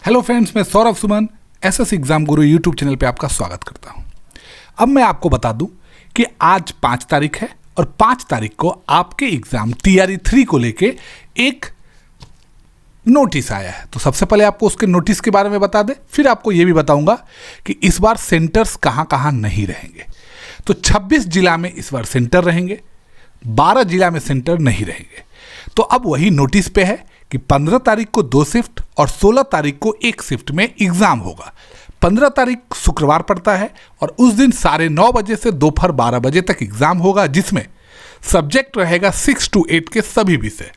Hello friends, मैं Saurabh Suman SS exam गुरु YouTube channel पे आपका स्वागत करता हूं। अब मैं आपको बता दूं कि आज 5 तारीख है और 5 तारीख को आपके एग्जाम टीआरई 3 को लेके एक नोटिस आया है। तो सबसे पहले आपको उसके नोटिस के बारे में बता दें, फिर आपको ये भी बताऊंगा कि इस बार सेंटर्स कहां कहां नहीं रहेंगे। तो 26 जिला में इस बार सेंटर रहेंगे, 12 जिला में सेंटर नहीं रहेंगे। तो अब वही नोटिस पे है कि 15 तारीख को 2 शिफ्ट और 16 तारीख को 1 शिफ्ट में एग्जाम होगा। 15 तारीख शुक्रवार पड़ता है और उस दिन 9:30 बजे से दोपहर 12 बजे तक एग्जाम होगा, जिसमें सब्जेक्ट रहेगा 6 to 8 के सभी विषय।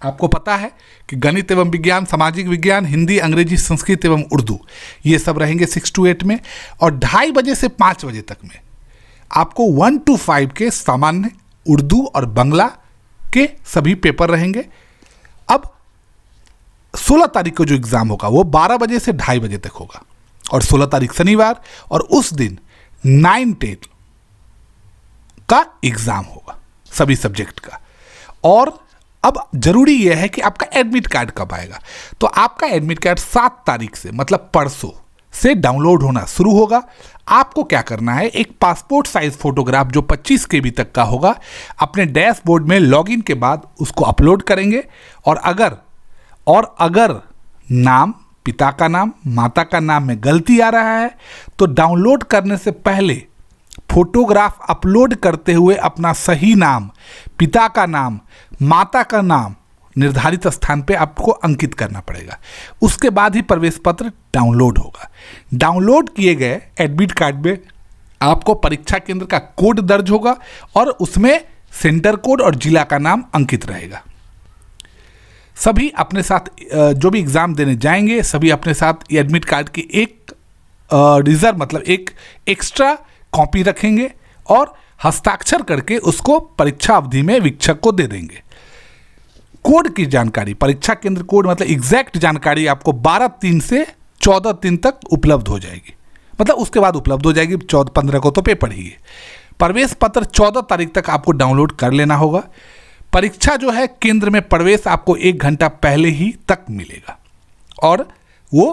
आपको पता है कि गणित एवं विज्ञान, सामाजिक विज्ञान, हिंदी, अंग्रेजी, संस्कृत एवं उर्दू ये सब रहेंगे 6 to 8 में। और 2:30 बजे से 5 बजे तक में आपको 1 to 5 के सामान्य, उर्दू और बांग्ला के सभी पेपर रहेंगे। अब 16 तारीख को जो एग्जाम होगा वो 12 बजे से 2:30 बजे तक होगा और 16 तारीख शनिवार, और उस दिन 9-10 का एग्जाम होगा सभी सब्जेक्ट का। और अब जरूरी यह है कि आपका एडमिट कार्ड कब आएगा। तो आपका एडमिट कार्ड 7 तारीख से मतलब परसों से डाउनलोड होना शुरू होगा। आपको क्या करना है, एक पासपोर्ट साइज फोटोग्राफ जो 25 KB तक का होगा अपने डैशबोर्ड में लॉगिन के बाद उसको अपलोड करेंगे। और अगर नाम, पिता का नाम, माता का नाम में गलती आ रहा है तो डाउनलोड करने से पहले फोटोग्राफ अपलोड करते हुए अपना सही नाम, पिता का नाम, माता का नाम निर्धारित स्थान पे आपको अंकित करना पड़ेगा। उसके बाद ही प्रवेश पत्र डाउनलोड होगा। डाउनलोड किए गए एडमिट कार्ड में आपको परीक्षा केंद्र का कोड दर्ज होगा और उसमें सेंटर कोड और जिला का नाम अंकित रहेगा। सभी अपने साथ जो भी एग्जाम देने जाएंगे सभी अपने साथ एडमिट कार्ड की एक रिजर्व मतलब एक एक्स्ट्रा कॉपी रखेंगे और हस्ताक्षर करके उसको परीक्षा अवधि में शिक्षक को दे देंगे। कोड की जानकारी, परीक्षा केंद्र कोड मतलब एग्जैक्ट जानकारी आपको 12/3 से 14/3 तक उपलब्ध हो जाएगी। मतलब उसके बाद उपलब्ध हो जाएगी, 15 को तो पेपर ही है। प्रवेश पत्र 14 तारीख तक आपको डाउनलोड कर लेना होगा। परीक्षा जो है केंद्र में प्रवेश आपको 1 घंटा पहले ही तक मिलेगा और वो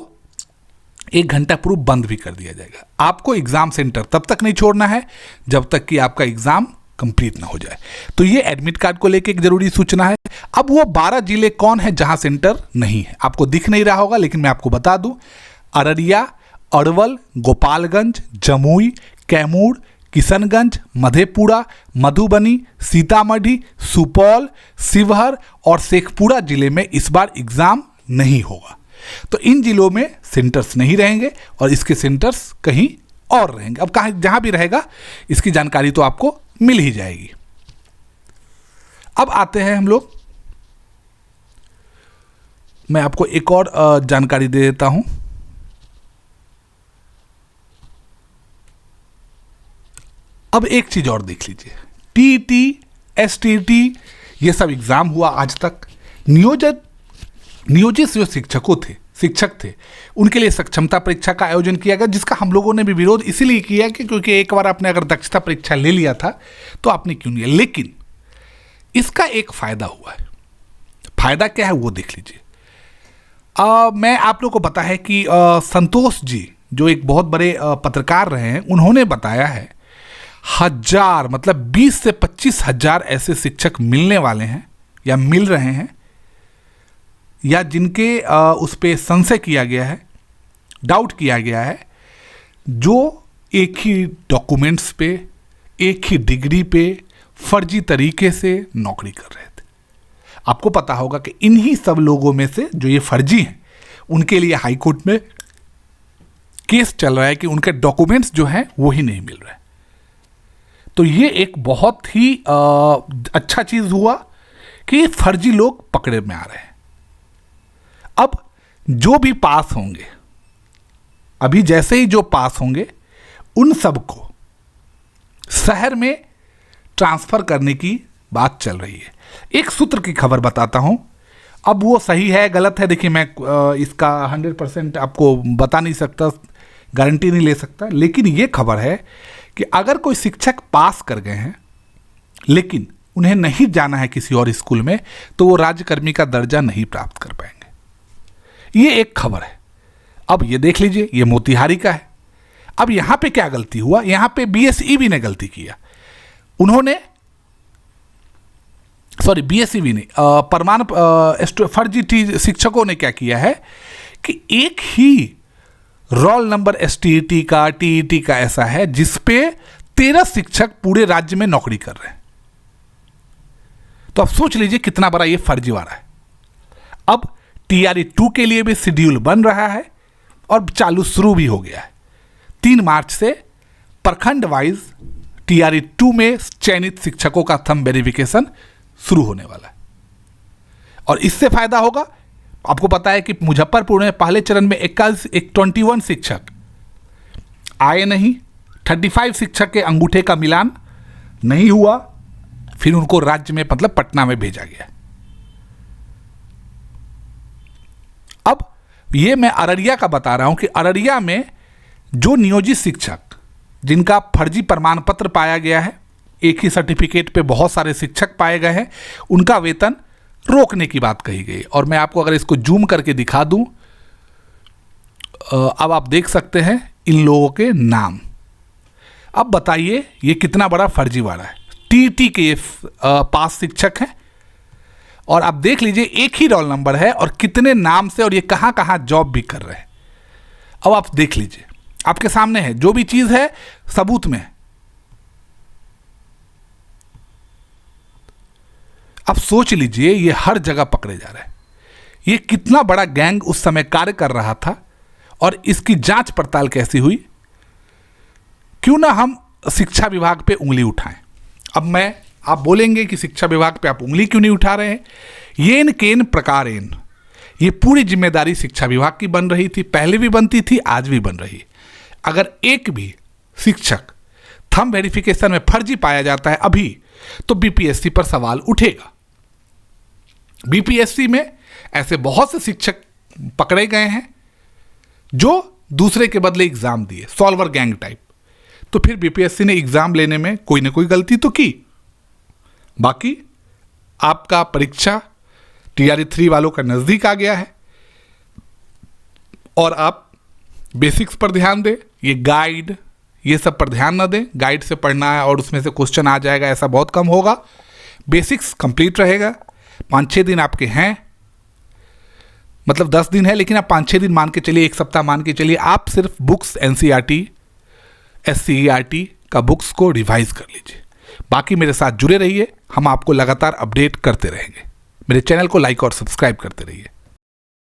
1 घंटा पूर्व बंद भी कर दिया जाएगा। आपको एग्जाम सेंटर तब तक नहीं छोड़ना है जब तक कि आपका एग्जाम कंप्लीट ना हो जाए। तो ये एडमिट कार्ड को लेके एक जरूरी सूचना है। अब वो 12 जिले कौन है जहां सेंटर नहीं है, आपको दिख नहीं रहा होगा लेकिन मैं आपको बता दूं, अररिया, अरवल, गोपालगंज, जमुई, कैमूर, किशनगंज, मधेपुरा, मधुबनी, सीतामढ़ी, सुपौल, शिवहर और शेखपुरा जिले में इस बार एग्जाम नहीं होगा। तो इन जिलों में सेंटर्स नहीं रहेंगे और इसके सेंटर्स कहीं और रहेंगे। अब कहाँ जहां भी रहेगा इसकी जानकारी तो आपको मिल ही जाएगी। अब आते हैं हम लोग, मैं आपको एक और जानकारी दे देता हूं। अब एक चीज और देख लीजिए, टीटी, एसटीटी ये सब एग्जाम हुआ आज तक। नियोजित जो शिक्षक थे उनके लिए सक्षमता परीक्षा का आयोजन किया गया, जिसका हम लोगों ने भी विरोध इसीलिए किया कि क्योंकि एक बार आपने अगर दक्षता परीक्षा ले लिया था तो आपने क्यों नहीं। लेकिन इसका एक फायदा हुआ है। फायदा क्या है वो देख लीजिए। मैं आप लोगों को पता है कि संतोष जी जो एक बहुत बड़े पत्रकार रहे हैं, उन्होंने बताया है 1000 मतलब 20 से 25 हजार ऐसे शिक्षक मिलने वाले हैं या मिल रहे हैं या जिनके उस पर संशय किया गया है, डाउट किया गया है, जो एक ही डॉक्यूमेंट्स पे, एक ही डिग्री पे फर्जी तरीके से नौकरी कर रहे थे। आपको पता होगा कि इन्हीं सब लोगों में से जो ये फर्जी हैं उनके लिए हाई कोर्ट में केस चल रहा है कि उनके डॉक्यूमेंट्स जो हैं वो ही नहीं मिल रहे। तो ये एक बहुत ही अच्छा चीज़ हुआ कि फर्जी लोग पकड़े में आ रहे हैं। अब जो भी पास होंगे, अभी जैसे ही जो पास होंगे उन सबको शहर में ट्रांसफ़र करने की बात चल रही है। एक सूत्र की खबर बताता हूं, अब वो सही है गलत है देखिए, मैं इसका 100% आपको बता नहीं सकता, गारंटी नहीं ले सकता, लेकिन ये खबर है कि अगर कोई शिक्षक पास कर गए हैं लेकिन उन्हें नहीं जाना है किसी और स्कूल में तो वो राज्यकर्मी का दर्जा नहीं प्राप्त कर पाएंगे। ये एक खबर है। अब ये देख लीजिए, ये मोतिहारी का है। अब यहां पे क्या गलती हुआ, यहां पे बीएसईबी ने गलती किया। उन्होंने बीएसईबी ने फर्जी शिक्षकों ने क्या किया है कि एक ही रोल नंबर एसटीईटी का, टीईटी का ऐसा है जिसपे 13 शिक्षक पूरे राज्य में नौकरी कर रहे हैं। तो अब सोच लीजिए कितना बड़ा ये फर्जीवाड़ा है। अब टीआरई 2 के लिए भी शेड्यूल बन रहा है और चालू शुरू भी हो गया है। 3 मार्च से प्रखंड वाइज टीआरई 2 में चयनित शिक्षकों का थंब वेरिफिकेशन शुरू होने वाला है और इससे फायदा होगा। आपको पता है कि मुजफ्फरपुर में पहले चरण में 21 शिक्षक आए नहीं, 35 शिक्षक के अंगूठे का मिलान नहीं हुआ, फिर उनको राज्य में मतलब पटना में भेजा गया। अब ये मैं अररिया का बता रहा हूं कि अररिया में जो नियोजित शिक्षक जिनका फर्जी प्रमाण पत्र पाया गया है, एक ही सर्टिफिकेट पे बहुत सारे शिक्षक पाए गए हैं, उनका वेतन रोकने की बात कही गई। और मैं आपको अगर इसको जूम करके दिखा दूं, अब आप देख सकते हैं इन लोगों के नाम। अब बताइए ये कितना बड़ा फर्जीवाड़ा है। टीटी के ये पास शिक्षक हैं और आप देख लीजिए एक ही रोल नंबर है और कितने नाम से, और ये कहां कहां जॉब भी कर रहे हैं। अब आप देख लीजिए, आपके सामने है, जो भी चीज है सबूत में है। अब सोच लीजिए ये हर जगह पकड़े जा रहे हैं। ये कितना बड़ा गैंग उस समय कार्य कर रहा था और इसकी जांच पड़ताल कैसी हुई। क्यों ना हम शिक्षा विभाग पे उंगली उठाएं। अब आप बोलेंगे कि शिक्षा विभाग पे आप उंगली क्यों नहीं उठा रहे हैं। येन केन प्रकारेन, ये पूरी जिम्मेदारी शिक्षा विभाग की बन रही थी, पहले भी बनती थी, आज भी बन रही है। अगर एक भी शिक्षक थंब वेरिफिकेशन में फर्जी पाया जाता है अभी, तो बीपीएससी पर सवाल उठेगा। बीपीएससी में ऐसे बहुत से शिक्षक पकड़े गए हैं जो दूसरे के बदले एग्जाम दिए, सॉल्वर गैंग टाइप। तो फिर बीपीएससी ने एग्जाम लेने में कोई ना कोई गलती तो की। बाकी आपका परीक्षा टीआरई 3 वालों का नजदीक आ गया है और आप बेसिक्स पर ध्यान दें। ये गाइड, ये सब पर ध्यान ना दें। गाइड से पढ़ना है और उसमें से क्वेश्चन आ जाएगा, ऐसा बहुत कम होगा। बेसिक्स कंप्लीट रहेगा। 5-6 दिन आपके हैं, मतलब 10 दिन है, लेकिन आप 5-6 दिन मान के चलिए, 1 सप्ताह मान के चलिए। आप सिर्फ बुक्स एनसीईआरटी, एससीईआरटी का बुक्स को रिवाइज कर लीजिए। बाकी मेरे साथ जुड़े रहिए, हम आपको लगातार अपडेट करते रहेंगे। मेरे चैनल को लाइक और सब्सक्राइब करते रहिए।